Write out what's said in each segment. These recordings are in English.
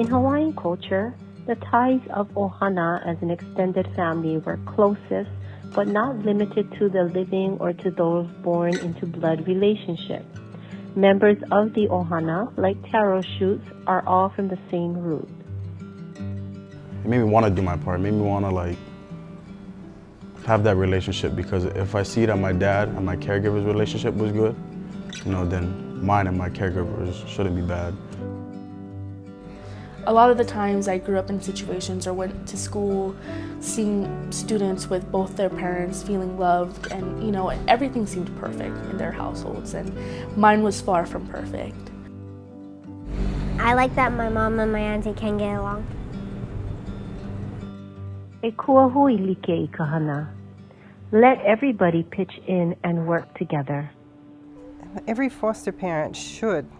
In Hawaiian culture, the ties of Ohana as an extended family were closest, but not limited to the living or to those born into blood relationship. Members of the Ohana, like taro shoots, are all from the same root. It made me want to do my part. It made me want to have that relationship, because if I see that my dad and my caregiver's relationship was good, then mine and my caregivers shouldn't be bad. A lot of the times I grew up in situations or went to school seeing students with both their parents feeling loved, and everything seemed perfect in their households, and mine was far from perfect. I like that my mom and my auntie can get along. E kua hui like I kahana. Let everybody pitch in and work together. Every foster parent should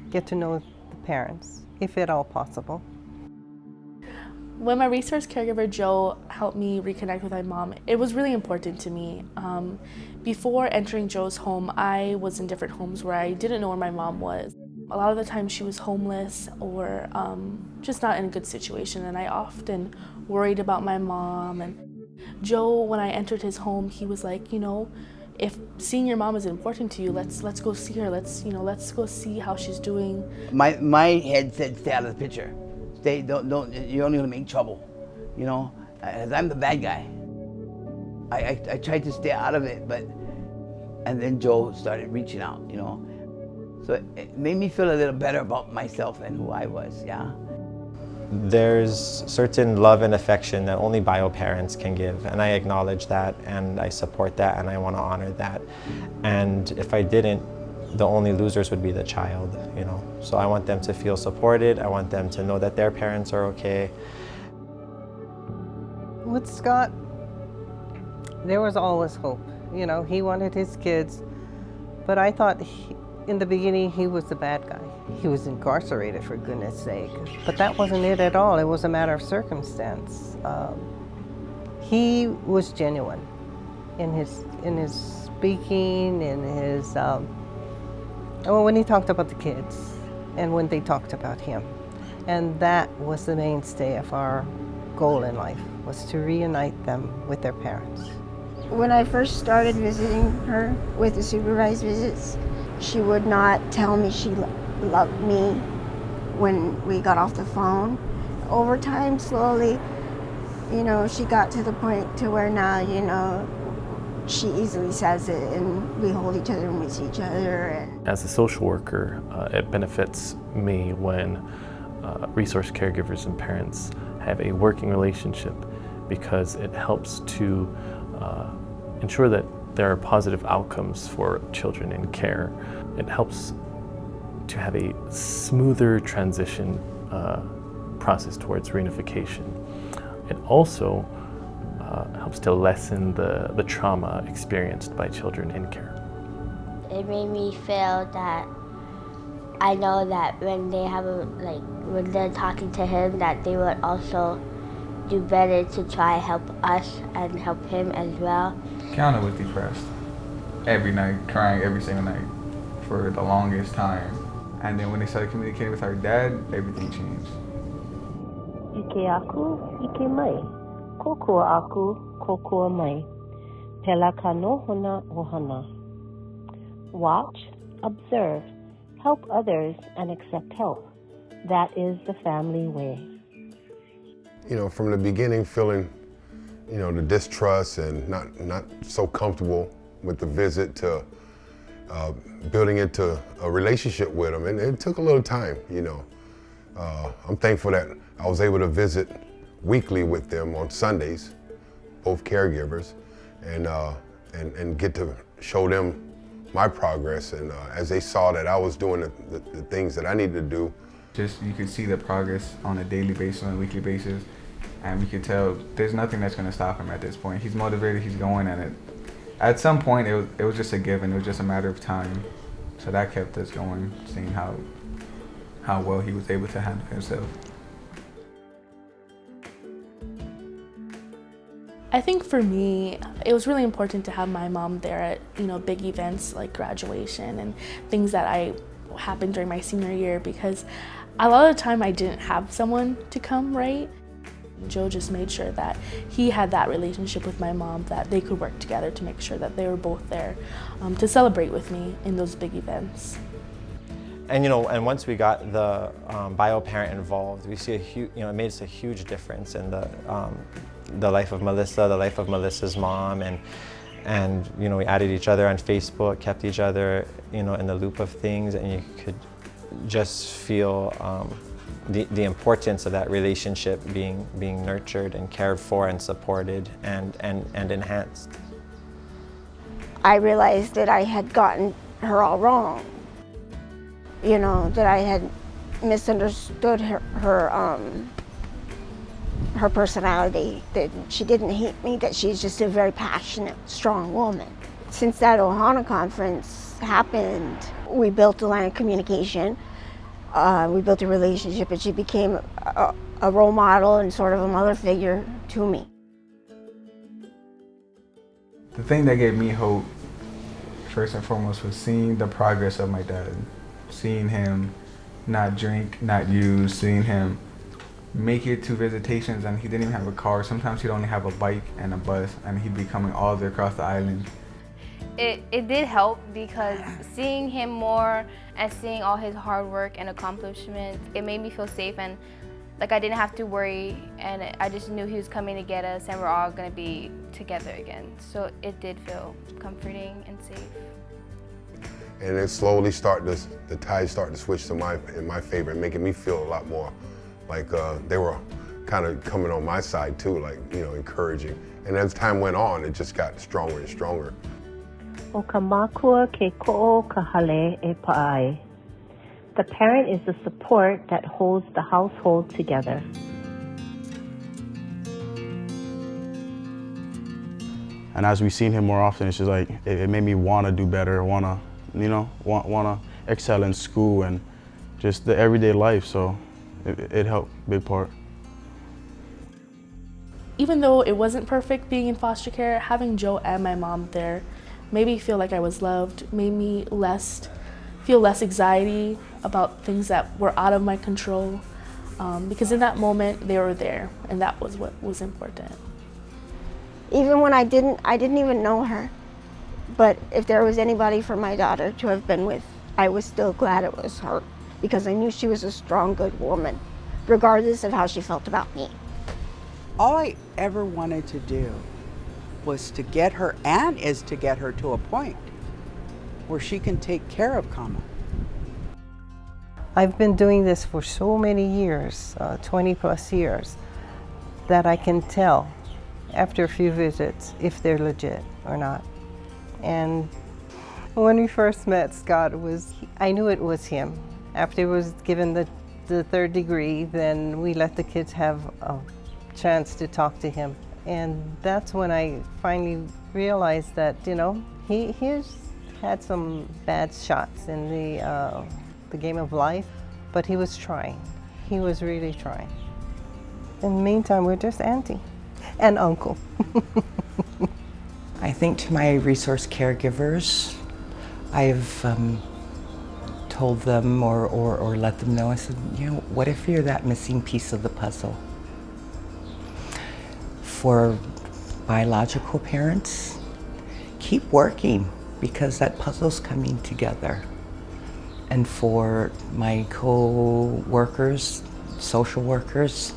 get to know the parents, if at all possible. When my resource caregiver Joe helped me reconnect with my mom, it was really important to me. Before entering Joe's home, I was in different homes where I didn't know where my mom was. A lot of the time she was homeless or just not in a good situation, and I often worried about my mom. And Joe, when I entered his home, he was like, if seeing your mom is important to you, let's go see her. Let's go see how she's doing. My head said, stay out of the picture. Don't. You're only gonna make trouble. As I'm the bad guy. I tried to stay out of it, and then Joe started reaching out. So it made me feel a little better about myself and who I was. Yeah. There's certain love and affection that only bio parents can give, and I acknowledge that, and I support that, and I want to honor that. And if I didn't, the only losers would be the child, So I want them to feel supported. I want them to know that their parents are okay. With Scott, there was always hope. He wanted his kids, but I thought in the beginning he was the bad guy. He was incarcerated, for goodness sake. But that wasn't it at all. It was a matter of circumstance. He was genuine in his speaking, in his when he talked about the kids and when they talked about him. And that was the mainstay of our goal in life, was to reunite them with their parents. When I first started visiting her with the supervised visits, she would not tell me she loved me when we got off the phone. Over time, slowly, she got to the point to where now, she easily says it, and we hold each other and we see each other. As a social worker, it benefits me when resource caregivers and parents have a working relationship, because it helps to ensure that there are positive outcomes for children in care. It helps to have a smoother transition process towards reunification. It also helps to lessen the trauma experienced by children in care. It made me feel that I know that when they have when they're talking to him, that they would also do better to try help us and help him as well. Kiana was depressed every night, crying every single night for the longest time. And then when they started communicating with her dad, everything changed. Ike aku, ike mai. Kokua aku, kokua mai. Pela ka nohona ohana. Watch, observe, help others, and accept help. That is the family way. From the beginning, feeling, the distrust and not so comfortable with the visit, to building into a relationship with them. And it took a little time, I'm thankful that I was able to visit weekly with them on Sundays, both caregivers, and get to show them my progress. And as they saw that I was doing the things that I needed to do. You could see the progress on a daily basis, on a weekly basis, and we could tell there's nothing that's going to stop him at this point. He's motivated, he's going, and at some point it was just a given. It was just a matter of time. So that kept us going, seeing how well he was able to handle himself. I think for me, it was really important to have my mom there at big events like graduation and things that I happened during my senior year because a lot of the time I didn't have someone to come, right? Joe just made sure that he had that relationship with my mom, that they could work together to make sure that they were both there to celebrate with me in those big events. And and once we got the bio parent involved, we see it made us a huge difference in the life of Melissa, the life of Melissa's mom, and we added each other on Facebook, kept each other in the loop of things, and you could just feel the importance of that relationship being nurtured and cared for and supported and enhanced. I realized that I had gotten her all wrong. That I had misunderstood her personality, that she didn't hate me, that she's just a very passionate, strong woman. Since that Ohana conference happened, we built a line of communication. We built a relationship, and she became a role model and sort of a mother figure to me. The thing that gave me hope, first and foremost, was seeing the progress of my dad. Seeing him not drink, not use, seeing him make it to visitations, and he didn't even have a car. Sometimes he'd only have a bike and a bus, and he'd be coming all the way across the island. It did help because seeing him more and seeing all his hard work and accomplishments, it made me feel safe, and like I didn't have to worry, and I just knew he was coming to get us and we're all gonna be together again. So it did feel comforting and safe. And it slowly the tides start to switch to in my favor, and making me feel a lot more like they were kind of coming on my side too, like, encouraging. And as time went on, it just got stronger and stronger. O ka mākua ke ko'o ka hale e pa'ai. The parent is the support that holds the household together. And as we've seen him more often, it's just like, it made me want to do better, want to excel in school and just the everyday life, so it helped, big part. Even though it wasn't perfect being in foster care, having Joe and my mom there made me feel like I was loved, made me feel less anxiety about things that were out of my control, because in that moment they were there, and that was what was important. Even when I didn't even know her, but if there was anybody for my daughter to have been with, I was still glad it was her, because I knew she was a strong, good woman, regardless of how she felt about me. All I ever wanted to do was to get her, and is to get her to a point where she can take care of Kama. I've been doing this for so many years, 20 plus years, that I can tell after a few visits if they're legit or not. And when we first met, Scott, I knew it was him. After he was given the third degree, then we let the kids have a chance to talk to him. And that's when I finally realized that, he's had some bad shots in the game of life, but he was trying. He was really trying. In the meantime, we're just auntie and uncle. I think to my resource caregivers, I've told them or let them know, I said, what if you're that missing piece of the puzzle? For biological parents, keep working, because that puzzle's coming together. And for my co-workers, social workers,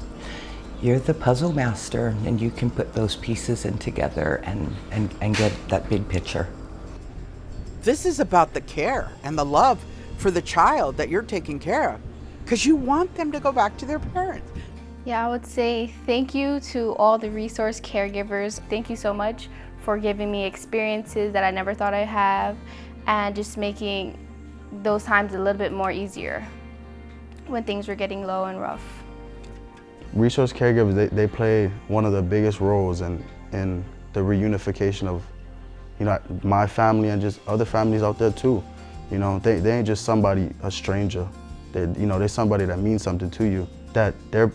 you're the puzzle master, and you can put those pieces in together and get that big picture. This is about the care and the love for the child that you're taking care of, because you want them to go back to their parents. Yeah, I would say thank you to all the resource caregivers. Thank you so much for giving me experiences that I never thought I'd have, and just making those times a little bit more easier when things were getting low and rough. Resource caregivers, they play one of the biggest roles in the reunification of, my family and just other families out there too. They ain't just somebody, a stranger. They're somebody that means something to you, that they're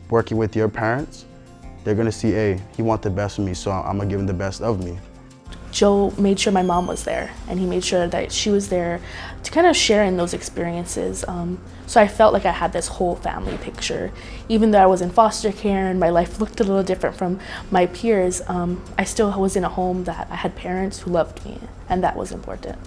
working with your parents. They're gonna see, hey, he wants the best of me, so I'm gonna give him the best of me. Joe made sure my mom was there, and he made sure that she was there to kind of share in those experiences. So I felt like I had this whole family picture. Even though I was in foster care and my life looked a little different from my peers, I still was in a home that I had parents who loved me, and that was important.